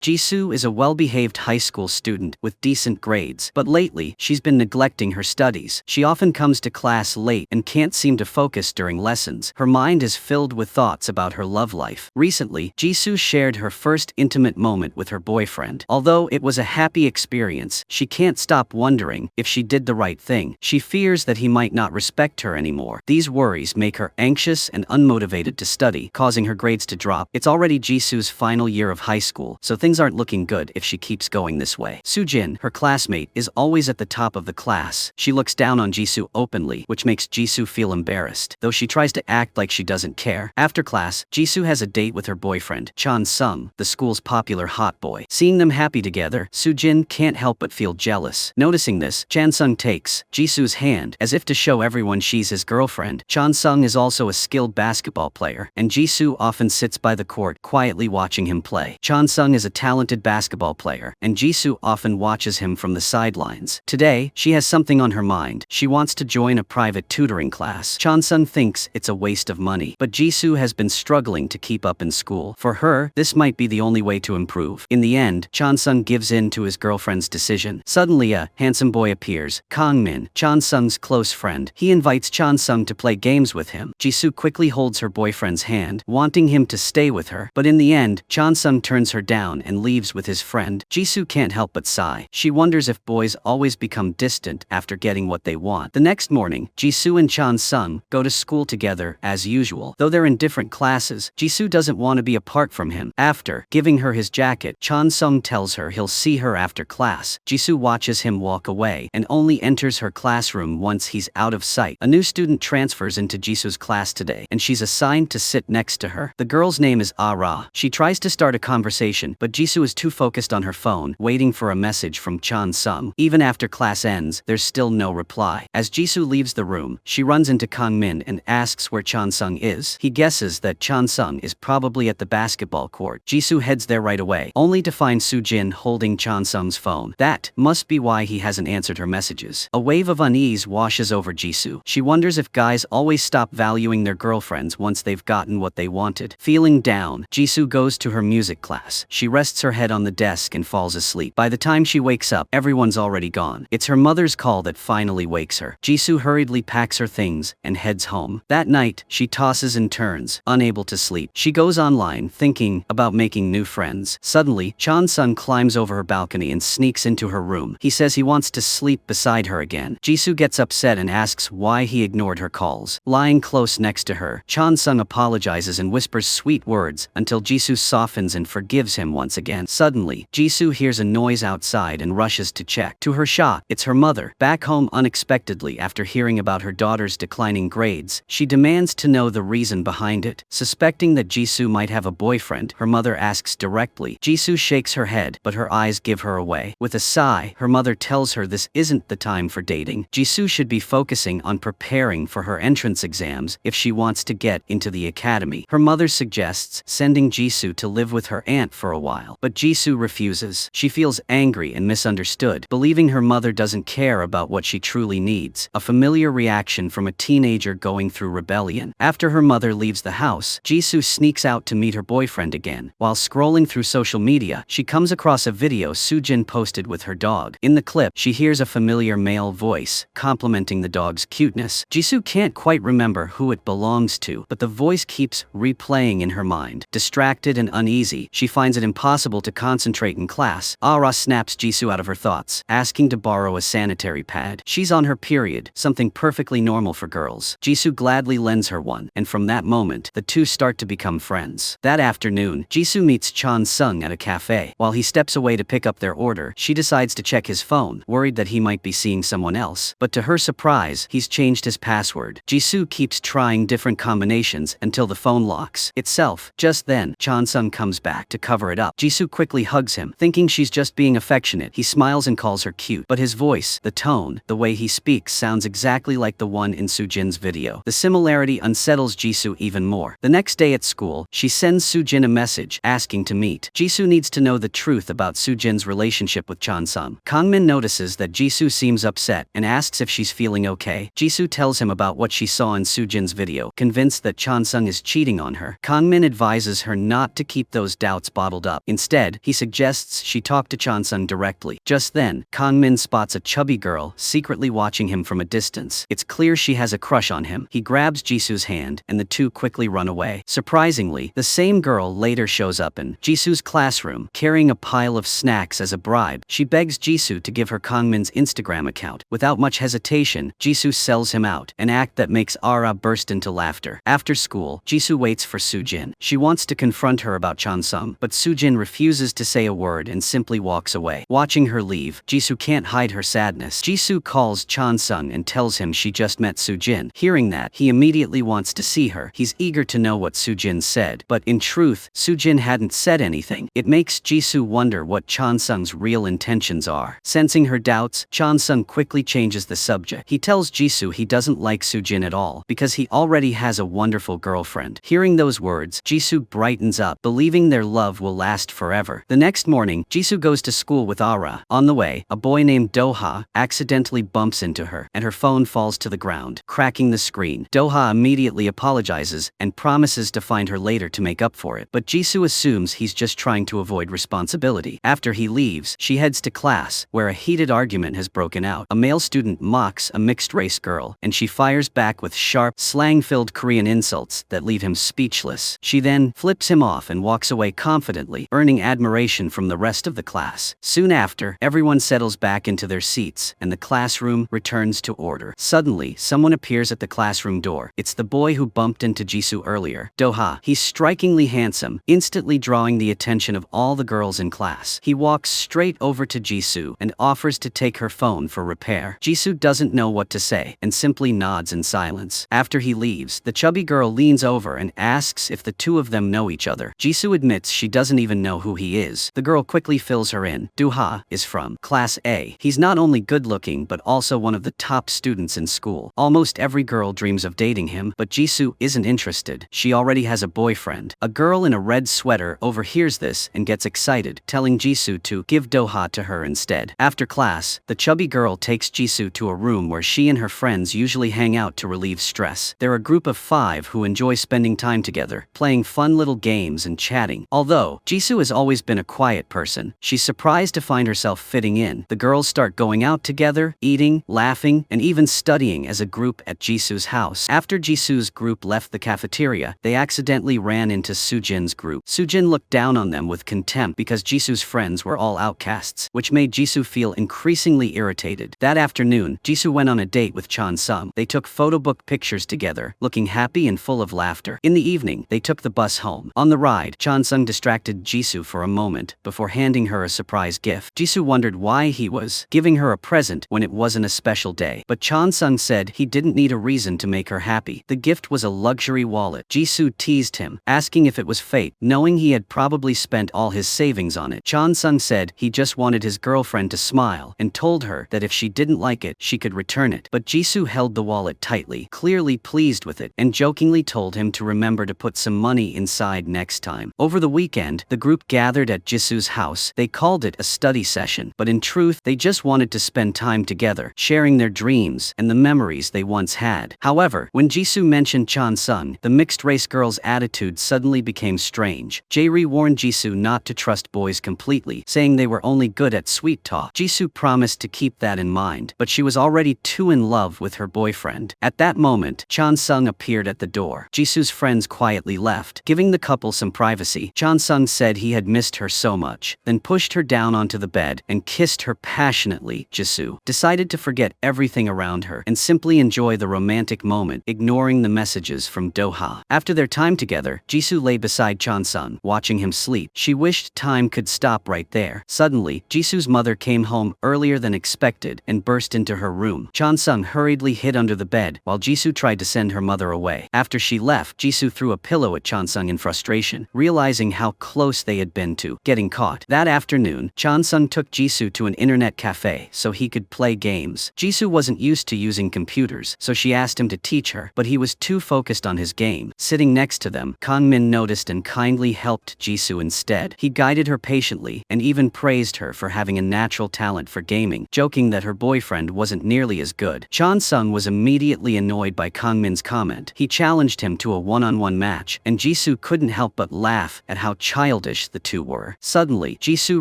Jisoo is a well-behaved high school student with decent grades, but lately, she's been neglecting her studies. She often comes to class late and can't seem to focus during lessons. Her mind is filled with thoughts about her love life. Recently, Jisoo shared her first intimate moment with her boyfriend. Although it was a happy experience, she can't stop wondering if she did the right thing. She fears that he might not respect her anymore. These worries make her anxious and unmotivated to study, causing her grades to drop. It's already Jisoo's final year of high school, so things aren't looking good if she keeps going this way. Soojin, her classmate, is always at the top of the class. She looks down on Jisoo openly, which makes Jisoo feel embarrassed, though she tries to act like she doesn't care. After class, Jisoo has a date with her boyfriend, Chan-sung, the school's popular hot boy. Seeing them happy together, Soojin can't help but feel jealous. Noticing this, Chan-sung takes Jisoo's hand, as if to show everyone she's his girlfriend. Chan-sung is also a skilled basketball player, and Jisoo often sits by the court, quietly watching him play. Chan-sung is a talented basketball player, and Jisoo often watches him from the sidelines. Today, she has something on her mind. She wants to join a private tutoring class. Chan-sung thinks it's a waste of money, but Jisoo has been struggling to keep up in school. For her, this might be the only way to improve. In the end, Chan-sung gives in to his girlfriend's decision. Suddenly, a handsome boy appears, Kang-min, Chan-sung's close friend. He invites Chan-sung to play games with him. Jisoo quickly holds her boyfriend's hand, wanting him to stay with her, but in the end, Chan-sung turns her down and leaves with his friend. Jisoo can't help but sigh. She wonders if boys always become distant after getting what they want. The next morning, Jisoo and Chan-sung go to school together as usual. Though they're in different classes, Jisoo doesn't want to be apart from him. After giving her his jacket, Chan-sung tells her he'll see her after class. Jisoo watches him walk away and only enters her classroom once he's out of sight. A new student transfers into Jisoo's class today, and she's assigned to sit next to her. The girl's name is Ara. She tries to start a conversation, but Jisoo is too focused on her phone, waiting for a message from Chan-sung. Even after class ends, there's still no reply. As Jisoo leaves the room, she runs into Kang-min and asks where Chan-sung is. He guesses that Chan-sung is probably at the basketball court. Jisoo heads there right away, only to find Soojin holding Chan-sung's phone. That must be why he hasn't answered her messages. A wave of unease washes over Jisoo. She wonders if guys always stop valuing their girlfriends once they've gotten what they wanted. Feeling down, Jisoo goes to her music class. She rests her head on the desk and falls asleep. By the time she wakes up, everyone's already gone. It's her mother's call that finally wakes her. Jisoo hurriedly packs her things and heads home. That night, she tosses and turns, unable to sleep. She goes online, thinking about making new friends. Suddenly, Chan-sung climbs over her balcony and sneaks into her room. He says he wants to sleep beside her again. Jisoo gets upset and asks why he ignored her calls. Lying close next to her, Chan-sung apologizes and whispers sweet words until Jisoo softens and forgives him once again. Suddenly, Jisoo hears a noise outside and rushes to check. To her shock, it's her mother. Back home unexpectedly after hearing about her daughter's declining grades, she demands to know the reason behind it. Suspecting that Jisoo might have a boyfriend, her mother asks directly. Jisoo shakes her head, but her eyes give her away. With a sigh, her mother tells her this isn't the time for dating. Jisoo should be focusing on preparing for her entrance exams if she wants to get into the academy. Her mother suggests sending Jisoo to live with her aunt for a while, but Jisoo refuses. She feels angry and misunderstood, believing her mother doesn't care about what she truly needs. A familiar reaction from a teenager going through rebellion. After her mother leaves the house, Jisoo sneaks out to meet her boyfriend again. While scrolling through social media, she comes across a video Soojin posted with her dog. In the clip, she hears a familiar male voice, complimenting the dog's cuteness. Jisoo can't quite remember who it belongs to, but the voice keeps replaying in her mind. Distracted and uneasy, she finds it impossible to concentrate in class. Ara snaps Jisoo out of her thoughts, asking to borrow a sanitary pad. She's on her period, something perfectly normal for girls. Jisoo gladly lends her one, and from that moment, the two start to become friends. That afternoon, Jisoo meets Chan-sung at a cafe. While he steps away to pick up their order, she decides to check his phone, worried that he might be seeing someone else. But to her surprise, he's changed his password. Jisoo keeps trying different combinations until the phone locks itself. Just then, Chan-sung comes back to cover it up. Jisoo quickly hugs him, thinking she's just being affectionate. He smiles and calls her cute, but his voice, the tone, the way he speaks sounds exactly like the one in Soojin's video. The similarity unsettles Jisoo even more. The next day at school, she sends Soojin a message asking to meet. Jisoo needs to know the truth about Soojin's relationship with Chan-sung. Kang-min notices that Jisoo seems upset and asks if she's feeling okay. Jisoo tells him about what she saw in Soojin's video, convinced that Chan-sung is cheating on her. Kang-min advises her not to keep those doubts bottled up. Instead, he suggests she talk to Chansung directly. Just then, Kangmin spots a chubby girl secretly watching him from a distance. It's clear she has a crush on him. He grabs Jisoo's hand, and the two quickly run away. Surprisingly, the same girl later shows up in Jisoo's classroom, carrying a pile of snacks as a bribe. She begs Jisoo to give her Kangmin's Instagram account. Without much hesitation, Jisoo sells him out, an act that makes Ara burst into laughter. After school, Jisoo waits for Soojin. She wants to confront her about Chansung, but Soojin refuses to say a word and simply walks away. Watching her leave, Jisoo can't hide her sadness. Jisoo calls Chansung and tells him she just met Soojin. Hearing that, he immediately wants to see her. He's eager to know what Soojin said, but in truth, Soojin hadn't said anything. It makes Jisoo wonder what Chansung's real intentions are. Sensing her doubts, Chansung quickly changes the subject. He tells Jisoo he doesn't like Soojin at all because he already has a wonderful girlfriend. Hearing those words, Jisoo brightens up, believing their love will last forever. The next morning, Jisoo goes to school with Ara. On the way, a boy named Doha accidentally bumps into her, and her phone falls to the ground, cracking the screen. Doha immediately apologizes and promises to find her later to make up for it, but Jisoo assumes he's just trying to avoid responsibility. After he leaves, she heads to class, where a heated argument has broken out. A male student mocks a mixed-race girl, and she fires back with sharp, slang-filled Korean insults that leave him speechless. She then flips him off and walks away confidently, earning admiration from the rest of the class. Soon after, everyone settles back into their seats, and the classroom returns to order. Suddenly, someone appears at the classroom door. It's the boy who bumped into Jisoo earlier, Doha. He's strikingly handsome, instantly drawing the attention of all the girls in class. He walks straight over to Jisoo and offers to take her phone for repair. Jisoo doesn't know what to say and simply nods in silence. After he leaves, the chubby girl leans over and asks if the two of them know each other. Jisoo admits she doesn't even know who he is. The girl quickly fills her in. Doha is from Class A. He's not only good-looking but also one of the top students in school. Almost every girl dreams of dating him, but Jisoo isn't interested. She already has a boyfriend. A girl in a red sweater overhears this and gets excited, telling Jisoo to give Doha to her instead. After class, the chubby girl takes Jisoo to a room where she and her friends usually hang out to relieve stress. They're a group of 5 who enjoy spending time together, playing fun little games and chatting. Although Jisoo has always been a quiet person, she's surprised to find herself fitting in. The girls start going out together, eating, laughing, and even studying as a group at Jisoo's house. After Jisoo's group left the cafeteria, they accidentally ran into Soojin's group. Soojin looked down on them with contempt because Jisoo's friends were all outcasts, which made Jisoo feel increasingly irritated. That afternoon, Jisoo went on a date with Chansung. They took photo book pictures together, looking happy and full of laughter. In the evening, they took the bus home. On the ride, Chansung distracted Jisoo for a moment before handing her a surprise gift. Jisoo wondered why he was giving her a present when it wasn't a special day, but Chansung said he didn't need a reason to make her happy. The gift was a luxury wallet. Jisoo teased him, asking if it was fate, knowing he had probably spent all his savings on it. Chansung said he just wanted his girlfriend to smile and told her that if she didn't like it, she could return it. But Jisoo held the wallet tightly, clearly pleased with it, and jokingly told him to remember to put some money inside next time. Over the weekend, the group gathered at Jisoo's house. They called it a study session, but in truth, they just wanted to spend time together, sharing their dreams and the memories they once had. However, when Jisoo mentioned Chansung, the mixed-race girl's attitude suddenly became strange. Jae-ri warned Jisoo not to trust boys completely, saying they were only good at sweet talk. Jisoo promised to keep that in mind, but she was already too in love with her boyfriend. At that moment, Chansung appeared at the door. Jisoo's friends quietly left, giving the couple some privacy. Chansung said he had missed her so much, then pushed her down onto the bed and kissed her passionately. Jisoo decided to forget everything around her and simply enjoy the romantic moment, ignoring the messages from Doha. After their time together, Jisoo lay beside Chansung, watching him sleep. She wished time could stop right there. Suddenly, Jisoo's mother came home earlier than expected and burst into her room. Chansung hurriedly hid under the bed while Jisoo tried to send her mother away. After she left, Jisoo threw a pillow at Chansung in frustration, realizing how close they had been to getting caught. That afternoon, Chansung took Jisoo to an internet cafe so he could play games. Jisoo wasn't used to using computers, so she asked him to teach her, but he was too focused on his game. Sitting next to them, Kangmin noticed and kindly helped Jisoo instead. He guided her patiently and even praised her for having a natural talent for gaming, joking that her boyfriend wasn't nearly as good. Chansung was immediately annoyed by Kangmin's comment. He challenged him to a one-on-one match, and Jisoo couldn't help but laugh at how childish stylish the two were. Suddenly, Jisoo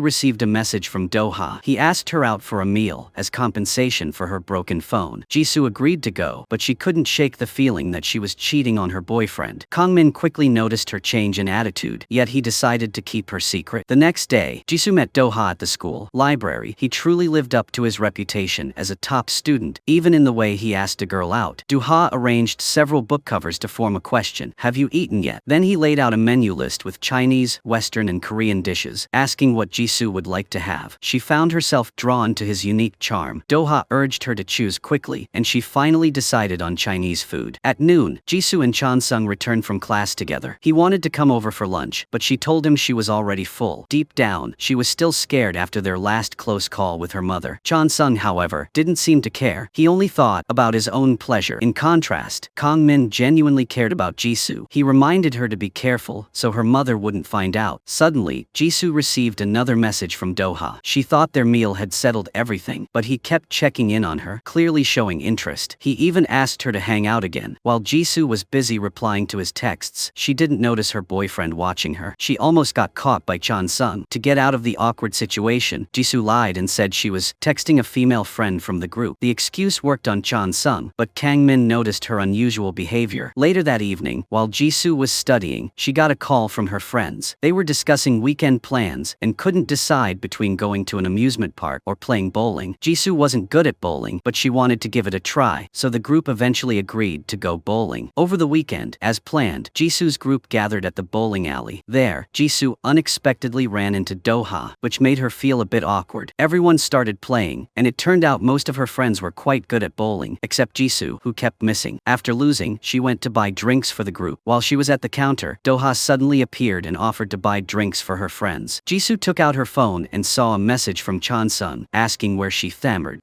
received a message from Do-ha. He asked her out for a meal as compensation for her broken phone. Jisoo agreed to go, but she couldn't shake the feeling that she was cheating on her boyfriend. Kangmin quickly noticed her change in attitude, yet he decided to keep her secret. The next day, Jisoo met Do-ha at the school library. He truly lived up to his reputation as a top student, even in the way he asked a girl out. Do-ha arranged several book covers to form a question: "Have you eaten yet?" Then he laid out a menu list with Chinese, Western and Korean dishes, asking what Jisoo would like to have. She found herself drawn to his unique charm. Do-ha urged her to choose quickly, and she finally decided on Chinese food. At noon, Jisoo and Chansung returned from class together. He wanted to come over for lunch, but she told him she was already full. Deep down, she was still scared after their last close call with her mother. Chansung, however, didn't seem to care. He only thought about his own pleasure. In contrast, Kangmin genuinely cared about Jisoo. He reminded her to be careful so her mother wouldn't find out. Suddenly, Jisoo received another message from Do-ha. She thought their meal had settled everything, but he kept checking in on her, clearly showing interest. He even asked her to hang out again. While Jisoo was busy replying to his texts, she didn't notice her boyfriend watching her. She almost got caught by Chansung. To get out of the awkward situation, Jisoo lied and said she was texting a female friend from the group. The excuse worked on Chansung, but Kangmin noticed her unusual behavior. Later that evening, while Jisoo was studying, she got a call from her friends. They were discussing weekend plans and couldn't decide between going to an amusement park or playing bowling. Jisoo wasn't good at bowling, but she wanted to give it a try, so the group eventually agreed to go bowling. Over the weekend, as planned, Jisoo's group gathered at the bowling alley. There, Jisoo unexpectedly ran into Do-ha, which made her feel a bit awkward. Everyone started playing, and it turned out most of her friends were quite good at bowling, except Jisoo, who kept missing. After losing, she went to buy drinks for the group. While she was at the counter, Do-ha suddenly appeared and offered to buy drinks for her friends. Jisoo took out her phone and saw a message from Chansung asking where she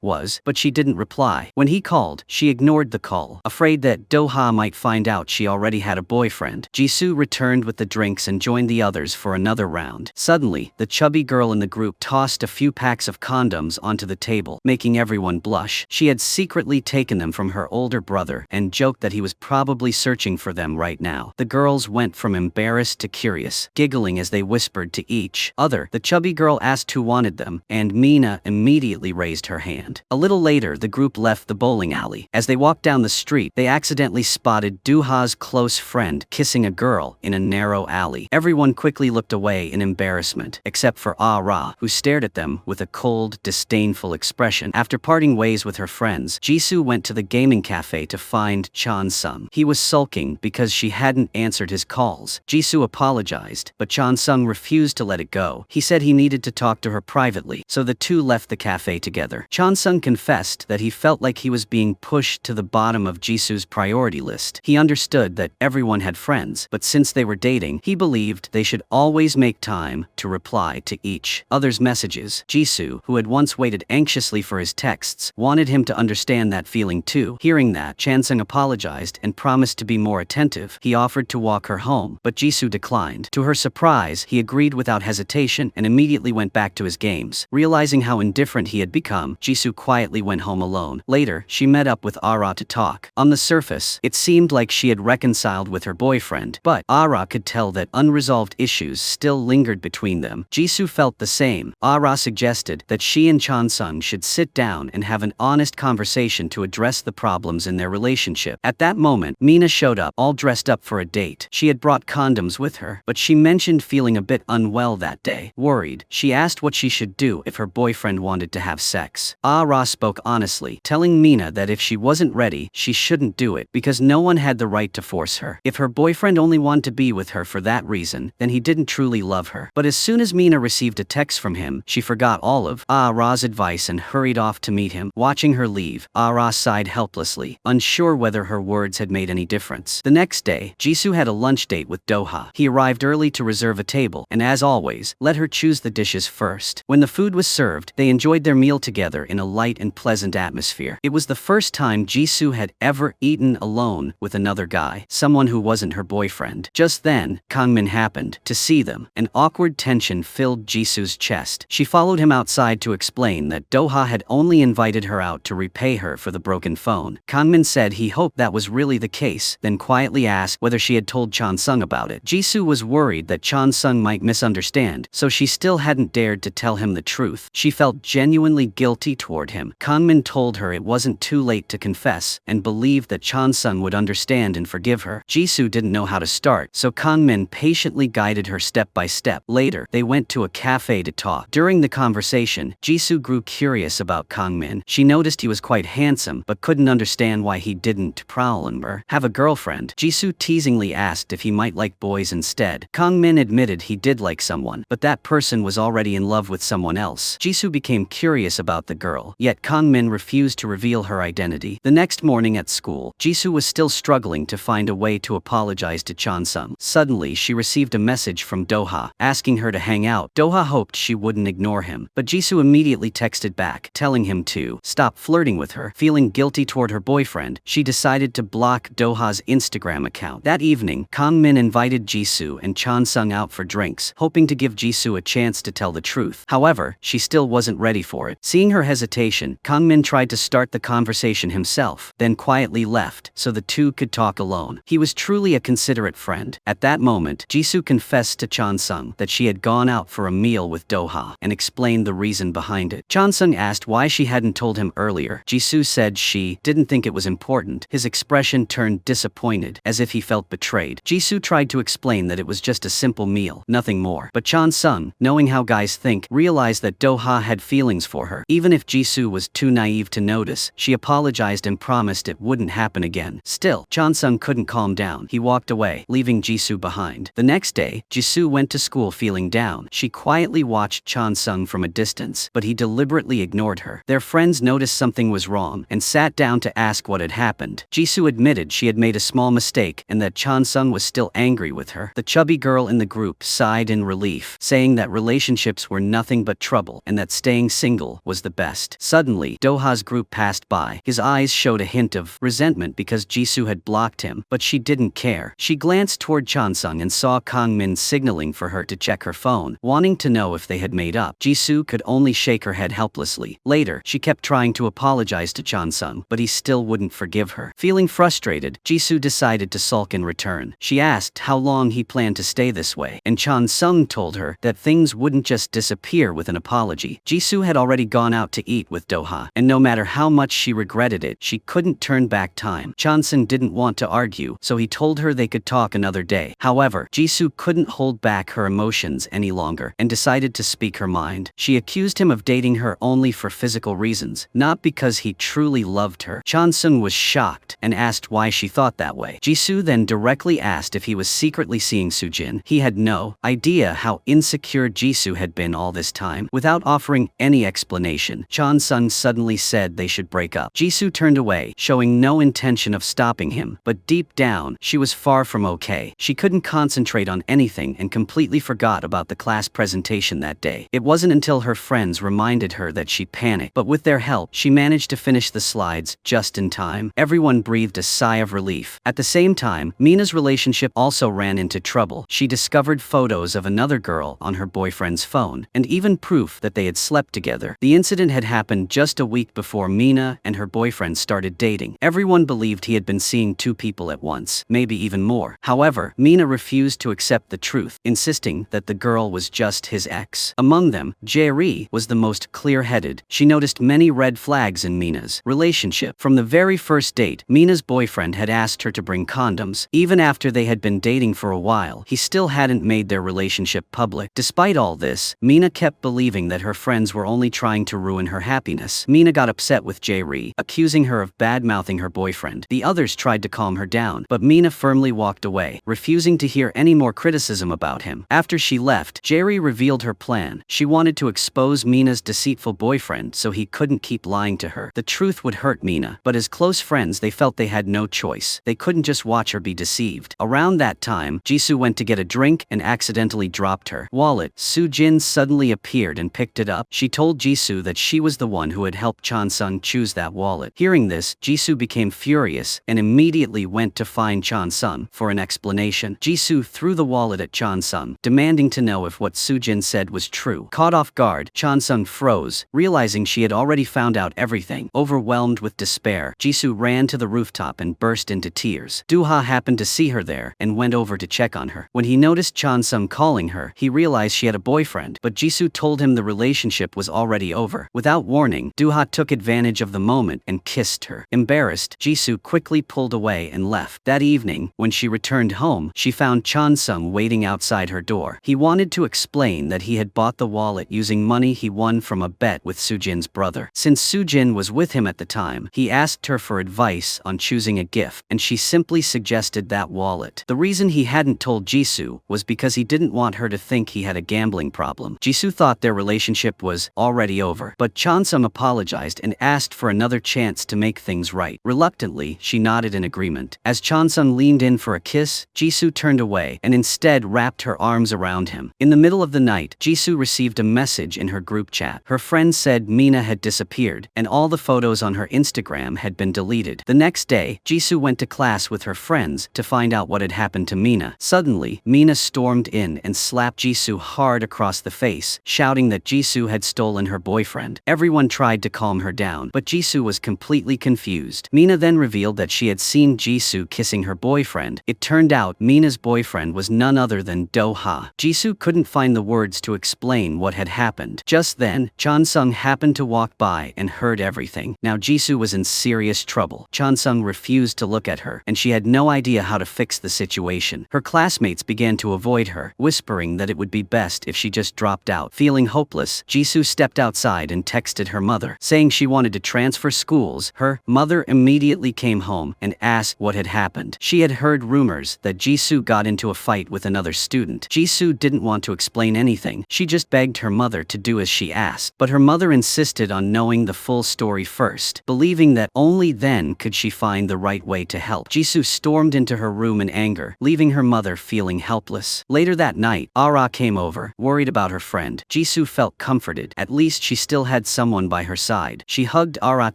was, but she didn't reply. When he called, she ignored the call, afraid that Do-ha might find out she already had a boyfriend. Jisoo returned with the drinks and joined the others for another round. Suddenly, the chubby girl in the group tossed a few packs of condoms onto the table, making everyone blush. She had secretly taken them from her older brother and joked that he was probably searching for them right now. The girls went from embarrassed to curious, giggling as they whispered to each other. The chubby girl asked who wanted them, and Mina immediately raised her hand. A little later, the group left the bowling alley. As they walked down the street, they accidentally spotted Do-ha's close friend kissing a girl in a narrow alley. Everyone quickly looked away in embarrassment, except for Ah-ra, who stared at them with a cold, disdainful expression. After parting ways with her friends, Jisoo went to the gaming cafe to find Chansung. He was sulking because she hadn't answered his calls. Jisoo apologized, but Chansung refused to let it go. He said he needed to talk to her privately, so the two left the cafe together. Chansung confessed that he felt like he was being pushed to the bottom of Jisoo's priority list. He understood that everyone had friends, but since they were dating, he believed they should always make time to reply to each other's messages. Jisoo, who had once waited anxiously for his texts, wanted him to understand that feeling too. Hearing that, Chansung apologized and promised to be more attentive. He offered to walk her home, but Jisoo declined. To her surprise, he agreed without hesitation and immediately went back to his games. Realizing how indifferent he had become, Jisoo quietly went home alone. Later, she met up with Ah-ra to talk. On the surface, it seemed like she had reconciled with her boyfriend, but Ah-ra could tell that unresolved issues still lingered between them. Jisoo felt the same. Ah-ra suggested that she and Chansung should sit down and have an honest conversation to address the problems in their relationship. At that moment, Mina showed up, all dressed up for a date. She had brought condoms with her, but she mentioned feeling a bit unwell that day. Worried, she asked what she should do if her boyfriend wanted to have sex. Ah-ra spoke honestly, telling Mina that if she wasn't ready, she shouldn't do it, because no one had the right to force her. If her boyfriend only wanted to be with her for that reason, then he didn't truly love her. But as soon as Mina received a text from him, she forgot all of Ah-ra's advice and hurried off to meet him. Watching her leave, Ah-ra sighed helplessly, unsure whether her words had made any difference. The next day, Jisoo had a lunch date with Do-ha. He arrived early to reserve a table, and as always, let her choose the dishes first. When the food was served, they enjoyed their meal together in a light and pleasant atmosphere. It was the first time Jisoo had ever eaten alone with another guy, someone who wasn't her boyfriend. Just then, Kangmin happened to see them. An awkward tension filled Jisoo's chest. She followed him outside to explain that Do-ha had only invited her out to repay her for the broken phone. Kangmin said he hoped that was really the case, then quietly asked whether she had told Chansung about it. Jisoo was worried that Chansung Sung might misunderstand, so she still hadn't dared to tell him the truth. She felt genuinely guilty toward him. Kangmin told her it wasn't too late to confess, and believed that Sung would understand and forgive her. Jisoo didn't know how to start, so Kangmin patiently guided her step by step. Later, they went to a cafe to talk. During the conversation, Jisoo grew curious about Kangmin. She noticed he was quite handsome, but couldn't understand why he didn't prowl on her. Have a girlfriend? Jisoo teasingly asked if he might like boys instead. Kangmin admitted he did like someone, but that person was already in love with someone else. Jisoo became curious about the girl, yet Kangmin refused to reveal her identity. The next morning at school, Jisoo was still struggling to find a way to apologize to Sung. Suddenly, she received a message from Doha, asking her to hang out. Doha hoped she wouldn't ignore him, but Jisoo immediately texted back, telling him to stop flirting with her. Feeling guilty toward her boyfriend, she decided to block Doha's Instagram account. That evening, Kangmin invited Jisoo and Sung out for drinks, hoping to give Jisoo a chance to tell the truth. However, she still wasn't ready for it. Seeing her hesitation, Kangmin tried to start the conversation himself, then quietly left, so the two could talk alone. He was truly a considerate friend. At that moment, Jisoo confessed to Sung that she had gone out for a meal with Doha, and explained the reason behind it. Sung asked why she hadn't told him earlier. Jisoo said she didn't think it was important. His expression turned disappointed, as if he felt betrayed. Jisoo tried to explain that it was just a simple meal, nothing more. But Sung, knowing how guys think, realized that Doha had feelings for her. Even if Jisoo was too naive to notice, she apologized and promised it wouldn't happen again. Still, Sung couldn't calm down. He walked away, leaving Jisoo behind. The next day, Jisoo went to school feeling down. She quietly watched Sung from a distance, but he deliberately ignored her. Their friends noticed something was wrong, and sat down to ask what had happened. Jisoo admitted she had made a small mistake, and that Sung was still angry with her. The chubby girl in the group sighed in relief, saying that relationships were nothing but trouble, and that staying single was the best. Suddenly, Doha's group passed by. His eyes showed a hint of resentment because Jisoo had blocked him, but she didn't care. She glanced toward Sung and saw Kangmin signaling for her to check her phone, wanting to know if they had made up. Jisoo could only shake her head helplessly. Later, she kept trying to apologize to Sung, but he still wouldn't forgive her. Feeling frustrated, Jisoo decided to sulk in return. She asked how long he planned to stay this way, and Sung told her that things wouldn't just disappear with an apology. Jisoo had already gone out to eat with Doha, and no matter how much she regretted it, she couldn't turn back time. Sung didn't want to argue, so he told her they could talk another day. However, Jisoo couldn't hold back her emotions any longer, and decided to speak her mind. She accused him of dating her only for physical reasons, not because he truly loved her. Sung was shocked, and asked why she thought that way. Jisoo then directly asked if he was secretly seeing Soojin. He had no idea how insecure Jisoo had been all this time. Without offering any explanation, Sung suddenly said they should break up. Jisoo turned away, showing no intention of stopping him, but deep down, she was far from okay. She couldn't concentrate on anything and completely forgot about the class presentation that day. It wasn't until her friends reminded her that she panicked, but with their help, she managed to finish the slides just in time. Everyone breathed a sigh of relief. At the same time, Mina's relationship also ran into trouble. She discovered photos of another girl on her boyfriend's phone, and even proof that they had slept together. The incident had happened just a week before Mina and her boyfriend started dating. Everyone believed he had been seeing two people at once, maybe even more. However, Mina refused to accept the truth, insisting that the girl was just his ex. Among them, Jae-ri was the most clear-headed. She noticed many red flags in Mina's relationship. From the very first date, Mina's boyfriend had asked her to bring condoms. Even after they had been dating for a while, he still hadn't made their relationship public. Despite all this, Mina kept believing that her friends were only trying to ruin her happiness. Mina got upset with Jae-ri, accusing her of bad-mouthing her boyfriend. The others tried to calm her down, but Mina firmly walked away, refusing to hear any more criticism about him. After she left, Jae-ri revealed her plan. She wanted to expose Mina's deceitful boyfriend so he couldn't keep lying to her. The truth would hurt Mina, but as close friends they felt they had no choice. They couldn't just watch her be deceived. Around that time, Jisoo went to get a drink and accidentally dropped her wallet. Soojin suddenly appeared and picked it up. She told Jisoo that she was the one who had helped Sung choose that wallet. Hearing this, Jisoo became furious and immediately went to find Sung for an explanation. Jisoo threw the wallet at Sung, demanding to know if what Soojin said was true. Caught off guard, Sung froze, realizing she had already found out everything. Overwhelmed with despair, Jisoo ran to the rooftop and burst into tears. Doha happened to see her there and went over to check on her. When he noticed Chansung calling her, he realized she had a boyfriend, but Jisoo told him the relationship was already over. Without warning, Do-ha took advantage of the moment and kissed her. Embarrassed, Jisoo quickly pulled away and left. That evening, when she returned home, she found Chansung waiting outside her door. He wanted to explain that he had bought the wallet using money he won from a bet with Soojin's brother. Since Soojin was with him at the time, he asked her for advice on choosing a gift, and she simply suggested that wallet. The reason he hadn't told Jisoo was because he didn't want her to think he had a gambling problem. Jisoo thought their relationship was already over, but Chansung apologized and asked for another chance to make things right. Reluctantly, she nodded in agreement. As Chansung leaned in for a kiss, Jisoo turned away and instead wrapped her arms around him. In the middle of the night, Jisoo received a message in her group chat. Her friend said Mina had disappeared, and all the photos on her Instagram had been deleted. The next day, Jisoo went to class with her friends to find out what had happened to Mina. Suddenly, Mina stormed in and slapped Jisoo hard across the face, shouting that Jisoo had stolen her boyfriend. Everyone tried to calm her down, but Jisoo was completely confused. Mina then revealed that she had seen Jisoo kissing her boyfriend. It turned out Mina's boyfriend was none other than Do-ha. Jisoo couldn't find the words to explain what had happened. Just then, Chansung happened to walk by and heard everything. Now Jisoo was in serious trouble. Chansung refused to look at her, and she had no idea how to fix the situation. Her classmates began to avoid her, whispering that it would be best if she just dropped out. Feeling hopeless, Jisoo stepped outside and texted her mother, saying she wanted to transfer schools. Her mother immediately came home and asked what had happened. She had heard rumors that Jisoo got into a fight with another student. Jisoo didn't want to explain anything. She just begged her mother to do as she asked, but her mother insisted on knowing the full story first, believing that only then could she find the right way to help. Jisoo stormed into her room in anger, leaving her mother feeling helpless. Later that night, Ara came over, worried about her friend. Jisoo felt comforted. At least she still had someone by her side. She hugged Ara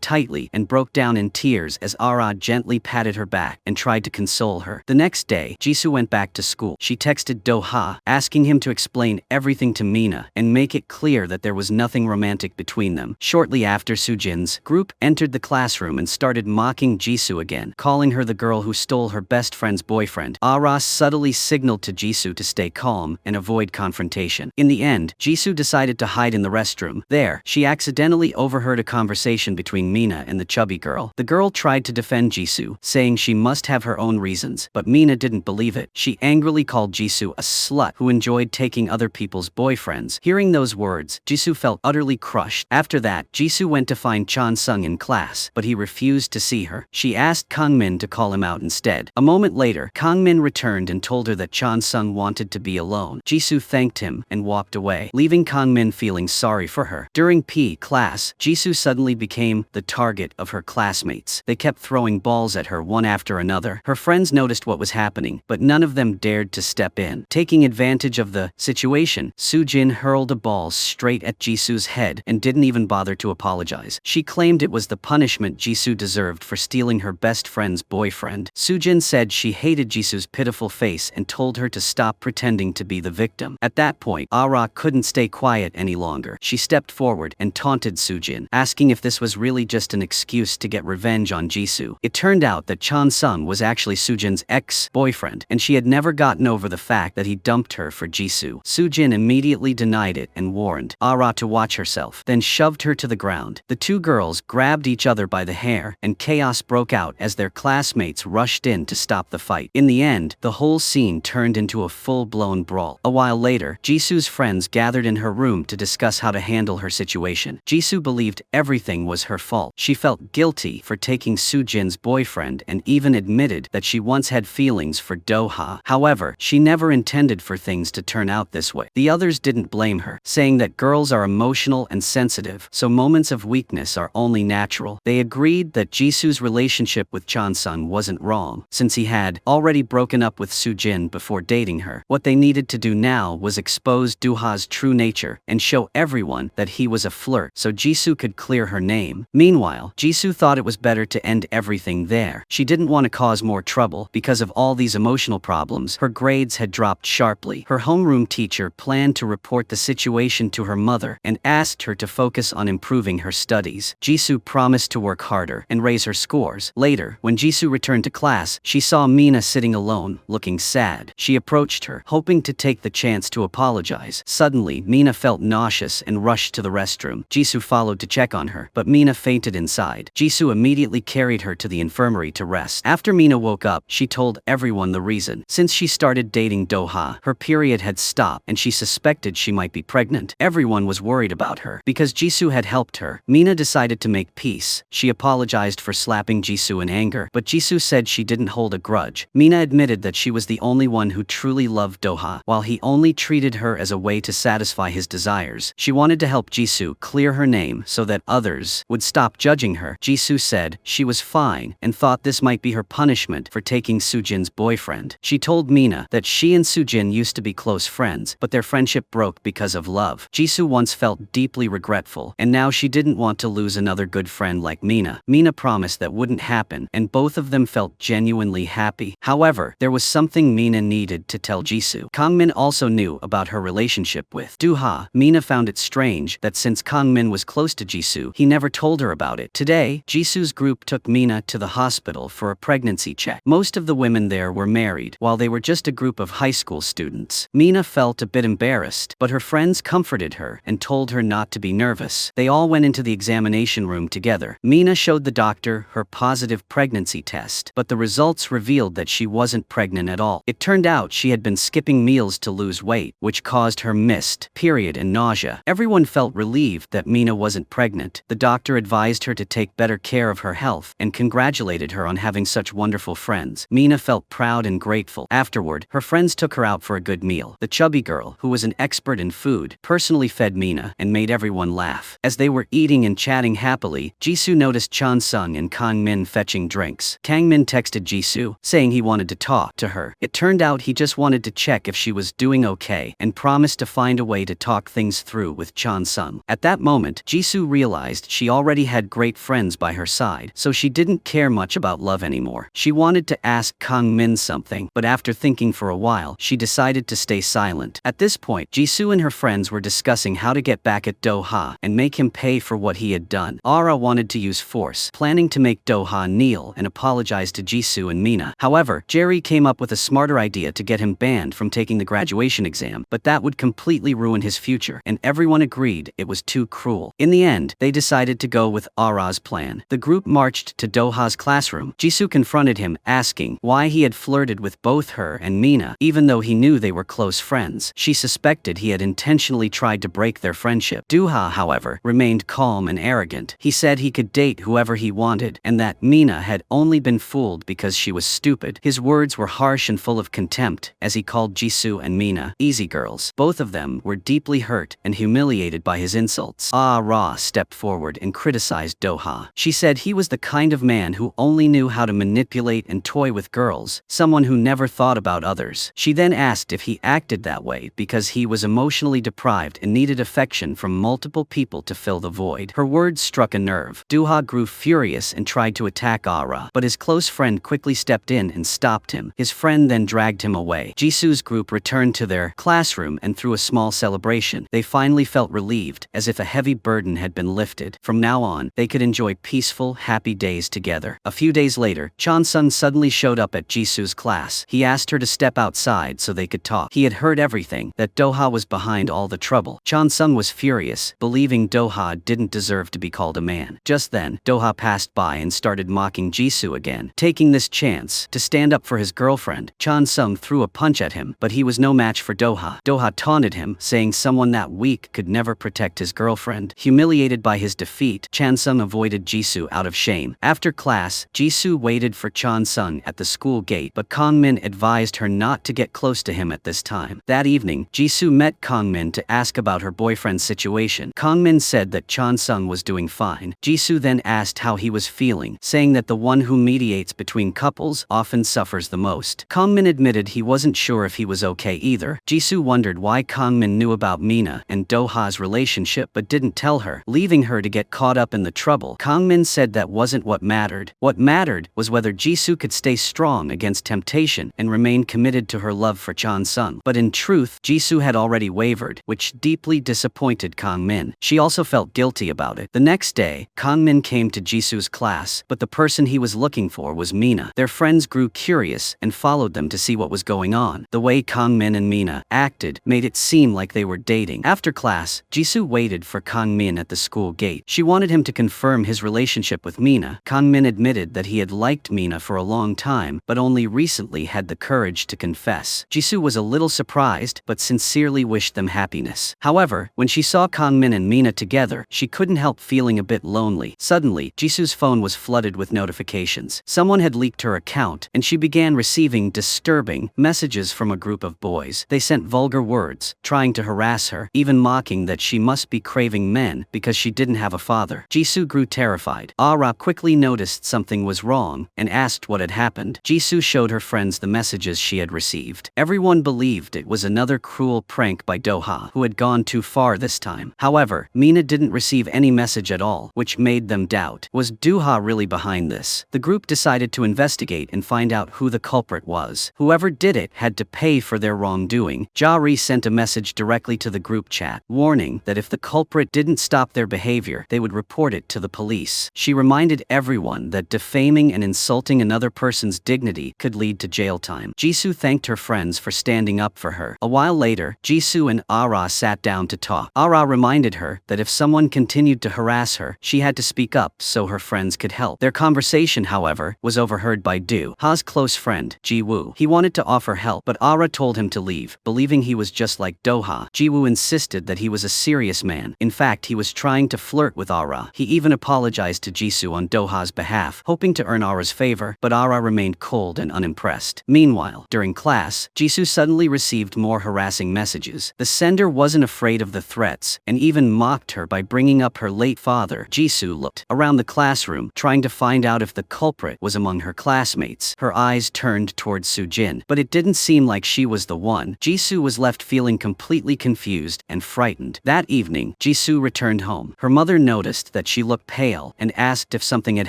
tightly and broke down in tears as Ara gently patted her back and tried to console her. The next day, Jisoo went back to school. She texted Do-ha, asking him to explain everything to Mina and make it clear that there was nothing romantic between them. Shortly after, Soojin's group entered the classroom and started mocking Jisoo again, calling her the girl who stole her best friend's boyfriend. Ara subtly signaled to Jisoo to stay calm and avoid confrontation. In the end, Jisoo decided to hide in the restroom. There, she accidentally overheard a conversation between Mina and the chubby girl. The girl tried to defend Jisoo, saying she must have her own reasons, but Mina didn't believe it. She angrily called Jisoo a slut who enjoyed taking other people's boyfriends. Hearing those words, Jisoo felt utterly crushed. After that, Jisoo went to find Chansung in class, but he refused to see her. She asked Kangmin to call him out instead. A moment later, Kangmin returned and told her that Chansung wanted to be alone. Jisoo thanked him and walked away, leaving Kangmin feeling sorry for her. During PE class, Jisoo suddenly became the target of her classmates. They kept throwing balls at her one after another. Her friends noticed what was happening, but none of them dared to step in. Taking advantage of the situation, Soojin hurled a ball straight at Jisoo's head and didn't even bother to apologize. She claimed it was the punishment Jisoo deserved for stealing her best friend's boyfriend. Soojin said she hated Jisoo's pitiful face and told her to stop pretending to be the victim. At that point, Ara couldn't stay quiet any longer. She stepped forward and taunted Soojin, asking if this was really just an excuse to get revenge on Jisoo. It turned out that Chansung was actually Soojin's ex-boyfriend, and she had never gotten over the fact that he dumped her for Jisoo. Soojin immediately denied it and warned Ara to watch herself, then shoved her to the ground. The two girls grabbed each other by the hair, and chaos broke out as their classmates rushed in to stop the fight. In the end, the whole scene turned into a full-blown brawl. A while later, Jisoo's friends gathered in her room to discuss how to handle her situation. Jisoo believed everything was her fault. She felt guilty for taking Soojin's boyfriend and even admitted that she once had feelings for Do-ha. However, she never intended for things to turn out this way. The others didn't blame her, saying that girls are emotional and sensitive, so moments of weakness are only natural. They agreed that Jisoo's relationship with Chansung wasn't wrong, since he had already broken up with Soojin before dating her. What they needed to do now was expose Do-ha's true nature and show everyone that he was a flirt, so Jisoo could clear her name. Meanwhile, Jisoo thought it was better to end everything there. She didn't want to cause more trouble. Because of all these emotional problems, her grades had dropped sharply. Her homeroom teacher planned to report the situation to her mother and asked her to focus on improving her studies. Jisoo promised to work harder and raise her scores. Later, when Jisoo returned to class, she saw Mina sitting alone, looking sad. She approached approached her, hoping to take the chance to apologize. Suddenly, Mina felt nauseous and rushed to the restroom. Jisoo followed to check on her, but Mina fainted inside. Jisoo immediately carried her to the infirmary to rest. After Mina woke up, she told everyone the reason. Since she started dating Do-ha, her period had stopped and she suspected she might be pregnant. Everyone was worried about her. Because Jisoo had helped her, Mina decided to make peace. She apologized for slapping Jisoo in anger, but Jisoo said she didn't hold a grudge. Mina admitted that she was the only one who truly loved Do-ha, while he only treated her as a way to satisfy his desires. She wanted to help Jisoo clear her name so that others would stop judging her. Jisoo said she was fine and thought this might be her punishment for taking Soojin's boyfriend. She told Mina that she and Soojin used to be close friends, but their friendship broke because of love. Jisoo once felt deeply regretful, and now she didn't want to lose another good friend like Mina. Mina promised that wouldn't happen, and both of them felt genuinely happy. However, there was something Mina needed to tell Jisoo. Kangmin also knew about her relationship with Do-ha. Mina found it strange that since Kangmin was close to Jisoo, he never told her about it. Today, Jisoo's group took Mina to the hospital for a pregnancy check. Most of the women there were married, while they were just a group of high school students. Mina felt a bit embarrassed, but her friends comforted her and told her not to be nervous. They all went into the examination room together. Mina showed the doctor her positive pregnancy test, but the results revealed that she wasn't pregnant at all. It turned out she had been skipping meals to lose weight, which caused her missed period and nausea. Everyone felt relieved that Mina wasn't pregnant. The doctor advised her to take better care of her health and congratulated her on having such wonderful friends. Mina felt proud and grateful. Afterward, her friends took her out for a good meal. The chubby girl, who was an expert in food, personally fed Mina and made everyone laugh. As they were eating and chatting happily, Jisoo noticed Chon-sung and Kangmin fetching drinks. Kangmin texted Jisoo, saying he wanted to talk to her. It turned out he just wanted to check if she was doing okay and promised to find a way to talk things through with Chon-sung. At that moment, Jisoo realized she already had great friends by her side, so she didn't care much about love anymore. She wanted to ask Kangmin something, but after thinking for a while, she decided to stay silent. At this point, Jisoo and her friends were discussing how to get back at Do-ha and make him pay for what he had done. Ara wanted to use force, planning to make Do-ha kneel and apologize to Jisoo and Mina. However, Jerry came up with a smarter idea to get him banned from taking the graduation exam, but that would completely ruin his future, and everyone agreed it was too cruel. In the end, they decided to go with Ara's plan. The group marched to Do-ha's classroom. Jisoo confronted him, asking why he had flirted with both her and Mina, even though he knew they were close friends. She suspected he had intentionally tried to break their friendship. Do-ha, however, remained calm and arrogant. He said he could date whoever he wanted, and that Mina had only been fooled because she was stupid. His words were harsh and full of contempt, as he called Jisoo and Mina easy girls. Both of them were deeply hurt and humiliated by his insults. Ra stepped forward and criticized Do-ha. She said he was the kind of man who only knew how to manipulate and toy with girls, someone who never thought about others. She then asked if he acted that way because he was emotionally deprived and needed affection from multiple people to fill the void. Her words struck a nerve. Do-ha grew furious and tried to attack Ara, but his close friend quickly stepped in and stopped him. His friend then dragged him away. Jisoo's group returned to their classroom and threw a small celebration. They finally felt relieved, as if a heavy burden had been lifted. From now on, they could enjoy peaceful, happy days together. A few days later, Chon-sung suddenly showed up at Jisoo's class. He asked her to step outside so they could talk. He had heard everything, that Do-ha was behind all the trouble. Chon-sung was furious, believing Do-ha didn't deserve to be called a man. Just then, Do-ha passed by and started mocking Jisoo again. Taking this chance to stand up for his girlfriend, Chon-sung threw a punch at him, but he was no match for Do-ha. Do-ha taunted him, saying someone that weak could never protect his girlfriend. Humiliated by his defeat, Chon-sung avoided Jisoo out of shame. After class, Jisoo waited for Chon-sung at the school gate, but Kangmin advised her not to get close to him at this time. That evening, Jisoo met Kangmin to ask about her boyfriend's situation. Kangmin said that Chon-sung was doing fine. Jisoo then asked how he was feeling, saying that the one who mediates between couples often suffers the most. Kangmin admitted he wasn't sure if he was okay either. Jisoo wondered why Kangmin knew about Mina and Do-ha's relationship but didn't tell her, leaving her to get caught up in the trouble. Kangmin said that wasn't what mattered. What mattered was whether Jisoo could stay strong against temptation and remain committed to her love for Chon-sung. But in truth, Jisoo had already wavered, which deeply disappointed Kangmin. She also felt guilty about it. The next day, Kangmin came to Jisoo's class, but the person he was looking for was Mina. Their friends grew curious and followed them to see what was going on. on. The way Kangmin and Mina acted made it seem like they were dating. After class, Jisoo waited for Kangmin at the school gate. She wanted him to confirm his relationship with Mina. Kangmin admitted that he had liked Mina for a long time, but only recently had the courage to confess. Jisoo was a little surprised, but sincerely wished them happiness. However, when she saw Kangmin and Mina together, she couldn't help feeling a bit lonely. Suddenly, Jisoo's phone was flooded with notifications. Someone had leaked her account, and she began receiving disturbing messages from a group of boys. They sent vulgar words, trying to harass her, even mocking that she must be craving men because she didn't have a father. Jisoo grew terrified. Ara quickly noticed something was wrong and asked what had happened. Jisoo showed her friends the messages she had received. Everyone believed it was another cruel prank by Doha, who had gone too far this time. However, Mina didn't receive any message at all, which made them doubt. Was Doha really behind this? The group decided to investigate and find out who the culprit was. Whoever did it had to pay for their wrongdoing. Jari sent a message directly to the group chat, warning that if the culprit didn't stop their behavior, they would report it to the police. She reminded everyone that defaming and insulting another person's dignity could lead to jail time. Jisoo thanked her friends for standing up for her. A while later, Jisoo and Ara sat down to talk. Ara reminded her that if someone continued to harass her, she had to speak up so her friends could help. Their conversation, however, was overheard by Ha's close friend, Ji-woo. He wanted to offer help, but Ara told him to leave, believing he was just like Doha. Ji-woo insisted that he was a serious man. In fact, he was trying to flirt with Ara. He even apologized to Jisoo on Doha's behalf, hoping to earn Ara's favor, but Ara remained cold and unimpressed. Meanwhile, during class, Jisoo suddenly received more harassing messages. The sender wasn't afraid of the threats, and even mocked her by bringing up her late father. Jisoo looked around the classroom, trying to find out if the culprit was among her classmates. Her eyes turned towards Soojin, but it didn't seem like she was the one. Jisoo was left feeling completely confused and frightened. That evening, Jisoo returned home. Her mother noticed that she looked pale and asked if something had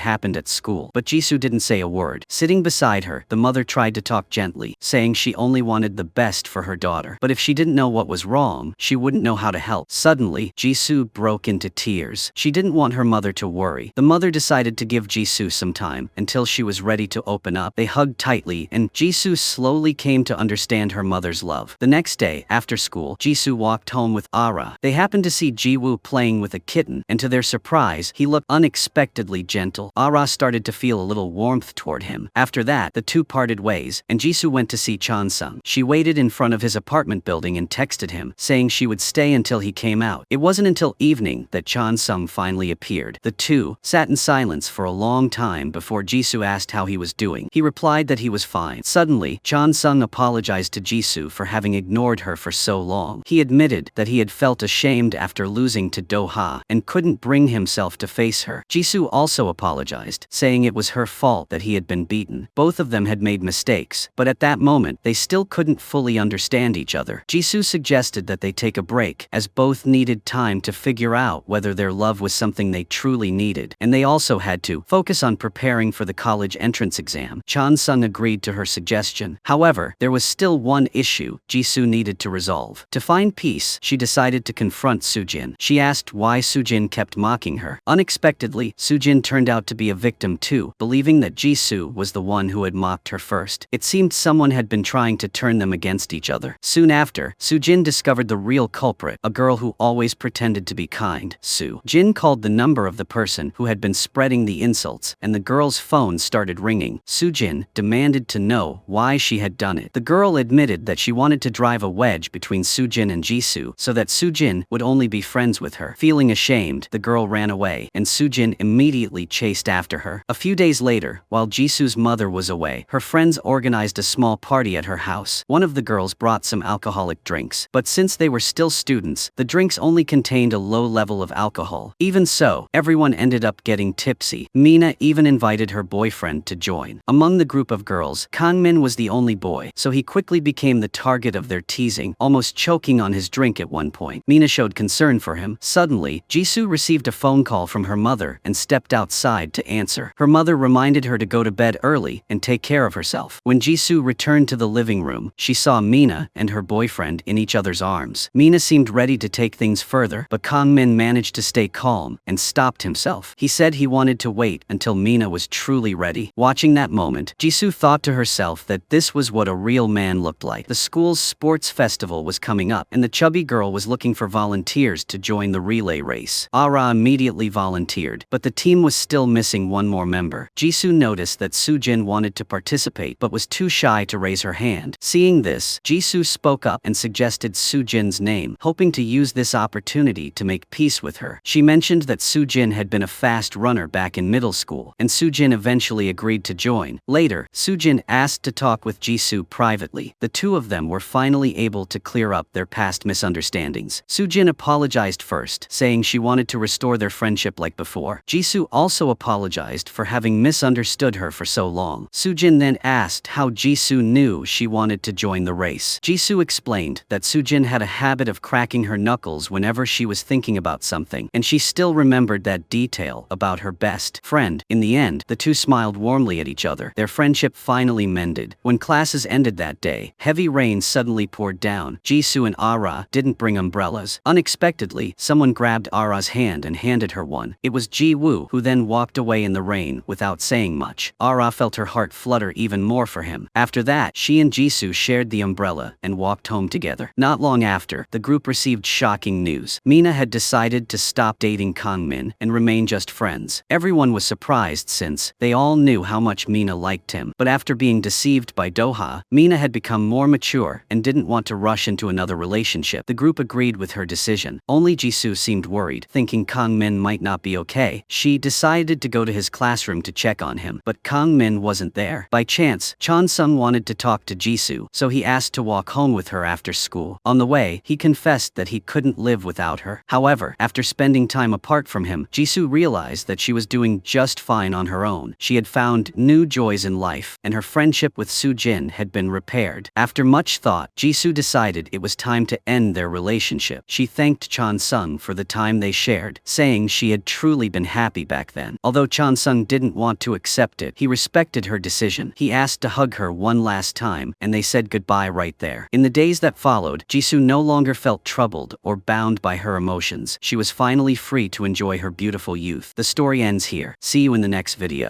happened at school, but Jisoo didn't say a word. Sitting beside her, the mother tried to talk gently, saying she only wanted the best for her daughter, but if she didn't know what was wrong, she wouldn't know how to help. Suddenly, Jisoo broke into tears. She didn't want her mother to worry. The mother decided to give Jisoo some time until she was ready to open up. They hugged tightly, and Jisoo slowly came to understand her mother's love. The next day, after school, Jisoo walked home with Ara. They happened to see Ji-woo playing with a kitten, and to their surprise, he looked unexpectedly gentle. Ara started to feel a little warmth toward him. After that, the two parted ways, and Jisoo went to see Chon-sung. She waited in front of his apartment building and texted him, saying she would stay until he came out. It wasn't until evening that Chon-sung finally appeared. The two sat in silence for a long time before Jisoo asked how he was doing. He replied that he was fine. Suddenly, Chon-sung apologized to Jisoo for having ignored her for so long. He admitted that he had felt ashamed after losing to Doha and couldn't bring himself to face her. Jisoo also apologized, saying it was her fault that he had been beaten. Both of them had made mistakes, but at that moment, they still couldn't fully understand each other. Jisoo suggested that they take a break, as both needed time to figure out whether their love was something they truly needed, and they also had to focus on preparing for the college entrance exam. Chon-sung agreed to her suggestion. However, there was still one issue Jisoo needed to resolve. To find peace, she decided to confront Soojin. She asked why Soojin kept mocking her. Unexpectedly, Soojin turned out to be a victim too, believing that Jisoo was the one who had mocked her first. It seemed someone had been trying to turn them against each other. Soon after, Soojin discovered the real culprit, a girl who always pretended to be kind. Soojin called the number of the person who had been spreading the insults, and the girl's phone started ringing. Soojin demanded to know why she had done it. The girl admitted that she wanted to drive a wedge between Soojin and Jisoo so that Soojin would only be friends with her. Feeling ashamed, the girl ran away, and Soojin immediately chased after her. A few days later, while Jisoo's mother was away, her friends organized a small party at her house. One of the girls brought some alcoholic drinks, but since they were still students, the drinks only contained a low level of alcohol. Even so, everyone ended up getting tipsy. Mina even invited her boyfriend to join. Among the group of girls, Kangmin was the only boy, so he quickly became the target of their teasing, almost choking on his drink at one point. Mina showed concern for him. Suddenly, Jisoo received a phone call from her mother and stepped outside to answer. Her mother reminded her to go to bed early and take care of herself. When Jisoo returned to the living room, she saw Mina and her boyfriend in each other's arms. Mina seemed ready to take things further, but Kangmin managed to stay calm and stopped himself. He said he wanted to wait until Mina was truly ready. Watching that moment, Jisoo thought to herself that this was what a real real man looked like. The school's sports festival was coming up, and the chubby girl was looking for volunteers to join the relay race. Ara immediately volunteered, but the team was still missing one more member. Jisoo noticed that Soojin wanted to participate but was too shy to raise her hand. Seeing this, Jisoo spoke up and suggested Soojin's name, hoping to use this opportunity to make peace with her. She mentioned that Soojin had been a fast runner back in middle school, and Soojin eventually agreed to join. Later, Soojin asked to talk with Jisoo privately. The two of them were finally able to clear up their past misunderstandings. Soojin apologized first, saying she wanted to restore their friendship like before. Jisoo also apologized for having misunderstood her for so long. Soojin then asked how Jisoo knew she wanted to join the race. Jisoo explained that Soojin had a habit of cracking her knuckles whenever she was thinking about something, and she still remembered that detail about her best friend. In the end, the two smiled warmly at each other. Their friendship finally mended. When classes ended that day, heavy rain suddenly poured down. Jisoo and Ara didn't bring umbrellas. Unexpectedly, someone grabbed Ara's hand and handed her one. It was Ji-woo, who then walked away in the rain without saying much. Ara felt her heart flutter even more for him. After that, she and Jisoo shared the umbrella and walked home together. Not long after, the group received shocking news. Mina had decided to stop dating Kangmin and remain just friends. Everyone was surprised since they all knew how much Mina liked him. But after being deceived by Doha, Mina had become more mature and didn't want to rush into another relationship. The group agreed with her decision. Only Jisoo seemed worried, thinking Kangmin might not be okay. She decided to go to his classroom to check on him, but Kangmin wasn't there. By chance, Chon-sung wanted to talk to Jisoo, so he asked to walk home with her after school. On the way, he confessed that he couldn't live without her. However, after spending time apart from him, Jisoo realized that she was doing just fine on her own. She had found new joys in life, and her friendship with Soojin had been repaired. After much thought, Jisoo decided it was time to end their relationship. She thanked Chon-sung for the time they shared, saying she had truly been happy back then. Although Chon-sung didn't want to accept it, he respected her decision. He asked to hug her one last time, and they said goodbye right there. In the days that followed, Jisoo no longer felt troubled or bound by her emotions. She was finally free to enjoy her beautiful youth. The story ends here. See you in the next video.